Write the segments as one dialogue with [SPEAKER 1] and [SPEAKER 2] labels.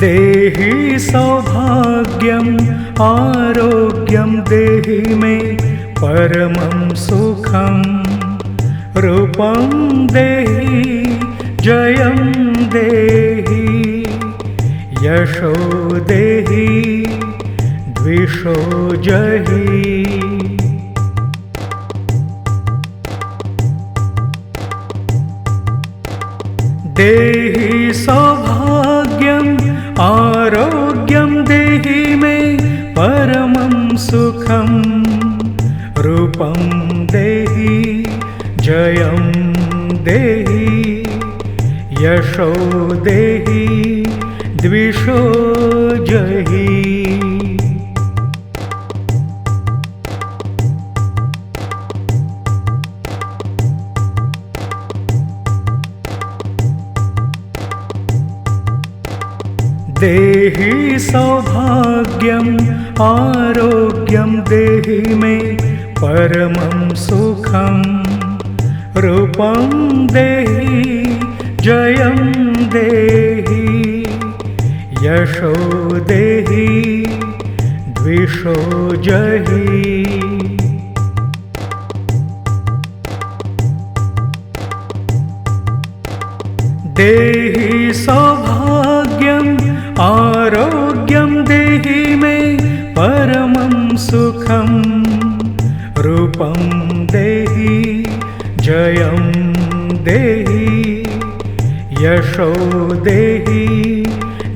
[SPEAKER 1] देहि सौभाग्यम् आरोग्यं देहि मे परमं सुखं रूपं देहि जयं देहि यशो देहि द्विषो जहि। देहि सौभाग्यम् आरोग्यं देहि मे परमं सुखं रूपं देहि जयं देहि यशो देहि द्विषो जहि। देहि सौभाग्यम् आरोग्यं देहि मे परमं सुखं रूपं देहि जयं देहि यशो देहि द्विषो जहि। देहि सौभाग्यम् आरोग्यं देहि मे परमं सुखं रूपं देहि जयं देहि यशो देहि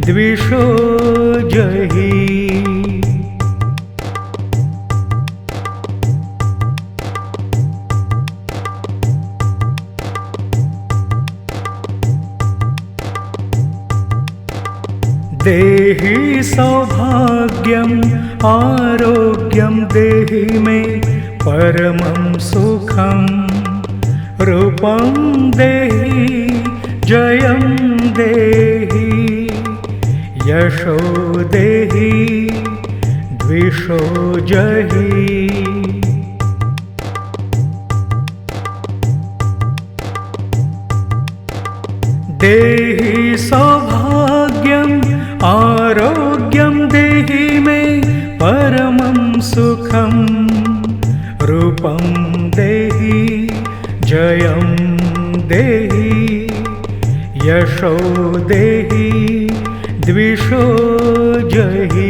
[SPEAKER 1] द्विषो जहि। देहि सौभाग्यम् आरोग्यं देहि मे परमं सुखं रूपं देहि जयं देहि यशो देहि द्विषो जहि। देहि सौभाग्यम् आरोग्यं देहि मे परमं सुखं रूपं देहि जयं देहि यशो देहि द्विषो जहि।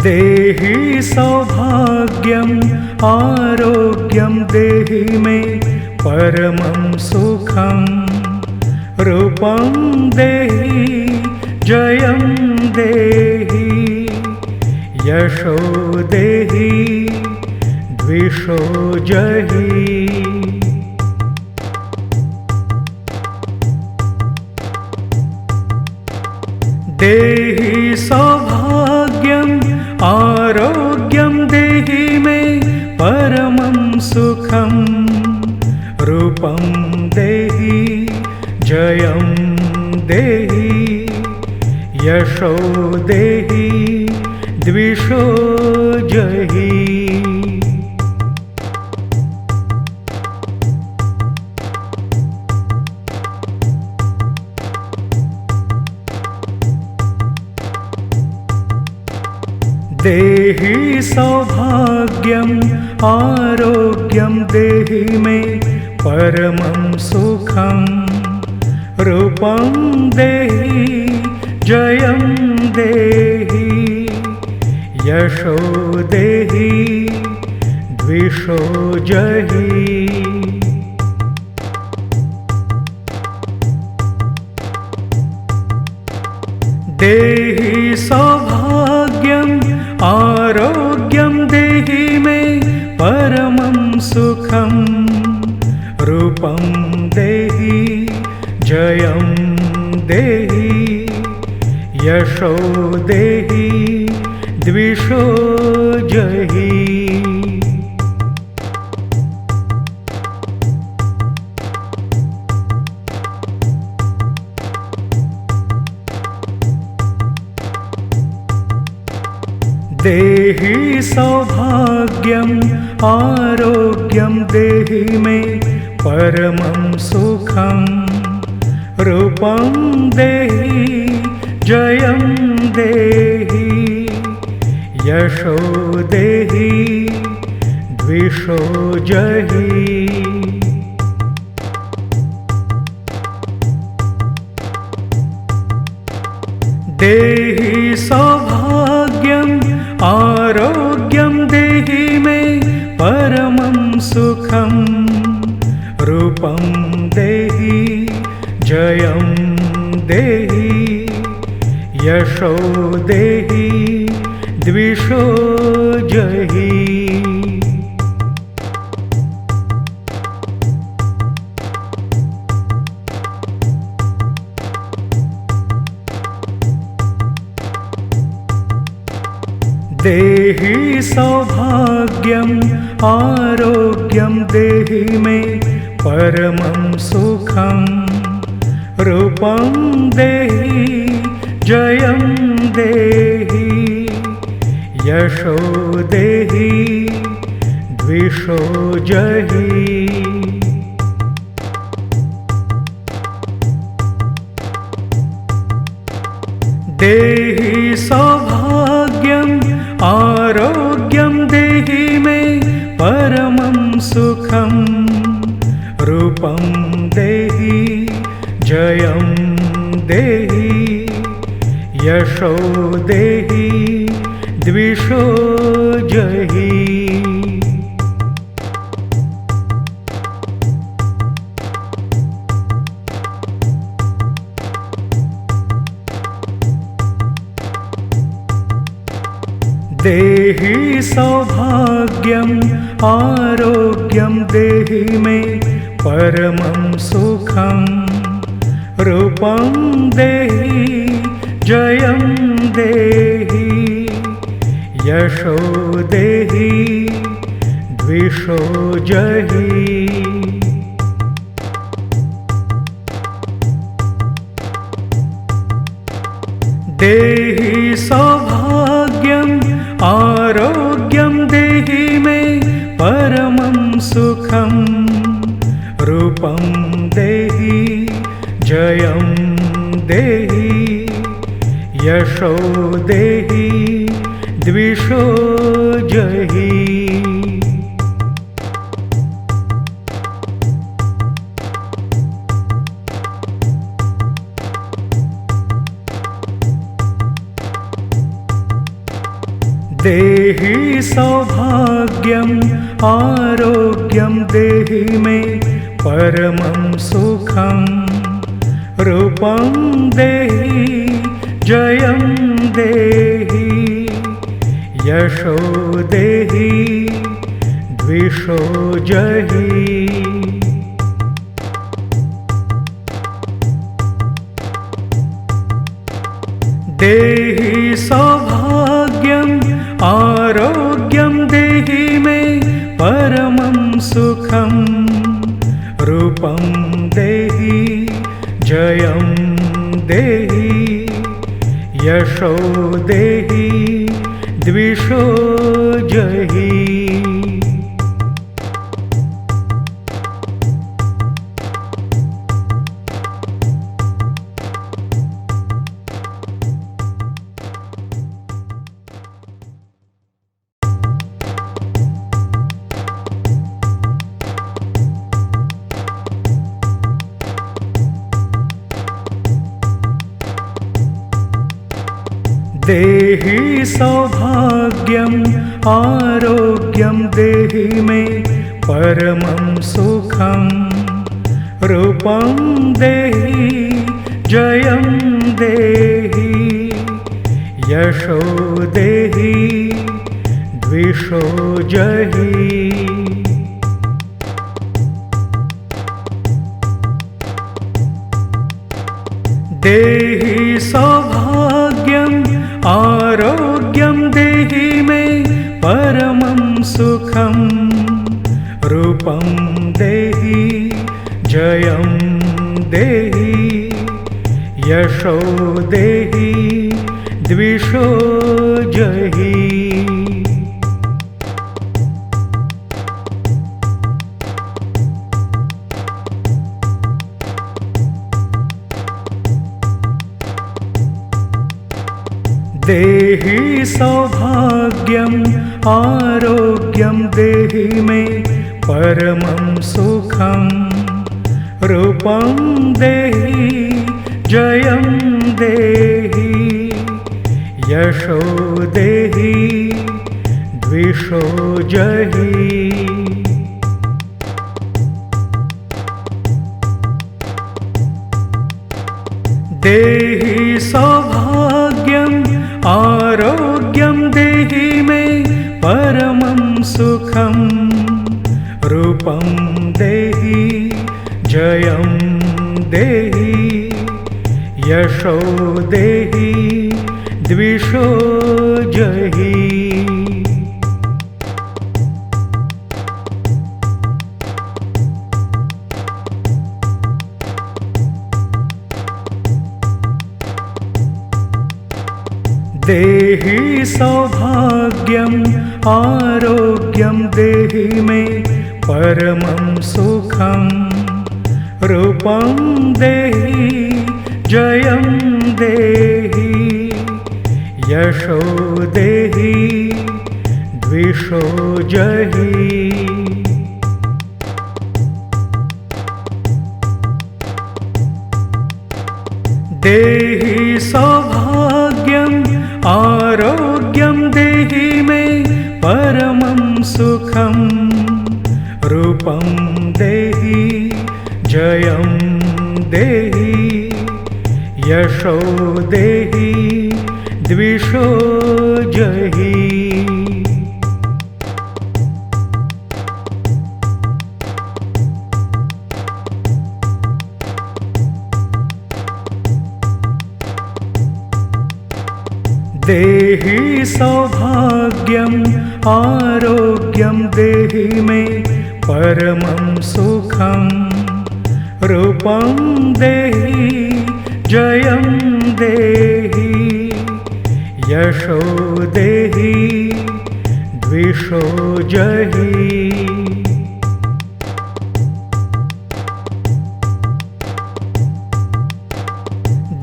[SPEAKER 1] देहि सौभाग्यम् आरोग्यं देहि मे परमं सुखं रूपं देहि जयं देहि यशो देहि द्विषो जहि। देहि सौभाग्यम् आरोग्यं देहि मे परमं सुखं रूपं देहि जयं देहि यशो देहि द्विषो जहि। देहि सौभाग्यम् आरोग्यं देहि मे परमं सुखं रूपं देहि जयं देहि यशो देहि द्विषो जहि। देहि सौभाग्यम् आरोग्यं देहि मे परमं सुखं रूपं देहि जयं देहि यशो देहि द्विषो जहि। देहि सौभाग्यम् आरोग्यं देहि मे परमं सुखं रूपं देहि जयं देहि यशो देहि द्विषो जहि देहि सौभाग्यम् आरोग्यं देहि मे परमं सुखं रूपं देहि जयं देहि यशो देहि द्विषो जहि देहि सौभाग्यम् आरोग्यं देहि मे परमं सुखं रूपं देहि जयं देहि यशो देहि द्विषो जहि देहि सौभाग्यम् आरोग्यं देहि मे परमं सुखं रूपं देहि जयं देहि यशो देहि द्विषो जहि देहि सौभाग्यम् आरोग्यं देहि मे परमं सुखं रूपं देहि जयं देहि यशो देहि द्विषो जहि देहि सौभाग्यम् आरोग्यं देहि मे परमं सुखं रूपं देहि जयं देहि यशो देहि द्विषो जहि देहि सौभाग्यम् आरोग्यं देहि मे परमं सुखं रूपं देहि जयं देहि यशो देहि द्विषो जहि देहि सौभाग्यम् आरोग्यं देहि मे परमं सुखं रूपं देहि जयं देहि यशो देहि द्विषो जहि देहि सौभाग्यम् आरोग्यं देहि मे परमं सुखं रूपं देहि जयं देहि यशो देहि द्विषो जहि देहि सौभाग्यम् आरोग्यं देहि मे परमं सुखं रूपं देहि जयं देहि यशो देहि द्विषो जहि देहि सौभाग्यम् आरोग्यं देहि मे परमं सुखं रूपं देहि जयं देहि यशो देहि द्विषो जहि देहि सौभाग्यम् आरोग्यं देहि मे परमं सुखं रूपं देहि जयं देहि यशो देहि द्विषो जहि देहि सौभाग्यम् आरोग्यं देहि मे परमं सुखं रूपं देहि जयं देहि यशो देहि द्विषो जहि देहि सौभाग्यम् आरोग्यं देहि मे परमं सुखं रूपं देहि जयं देहि यशो देहि द्विषो जहि देहि सौभाग्यम् आरोग्यं देहि मे परमं सुखं रूपं देहि जयं देहि यशो देहि द्विषो जहि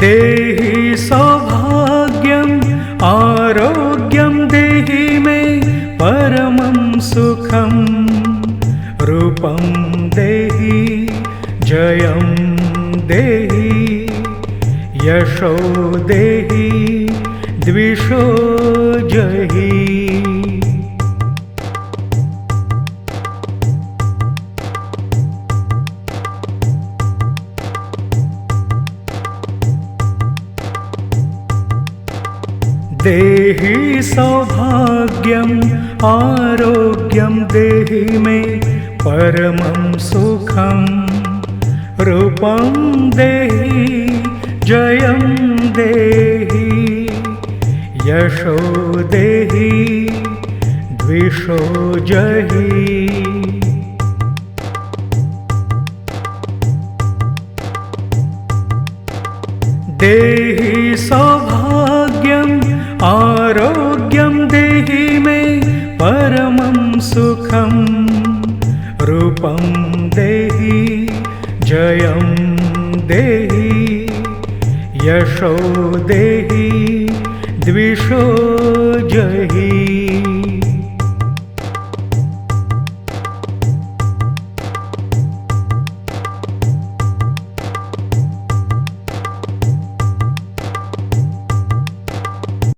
[SPEAKER 1] देहि सौभाग्यम् आरोग्यं देहि मे परमं सुखं रूपं देहि जयं देहि यशो देहि द्विषो जहि देहि सौभाग्यम् आरोग्यं देहि मे परमं सुखं रूपं देहि जयं देहि यशो देहि द्विषो जहि देहि सौभाग्यम् आरोग्यं देहि मे परमं सुखं रूपं देहि जयं देहि यशो देहि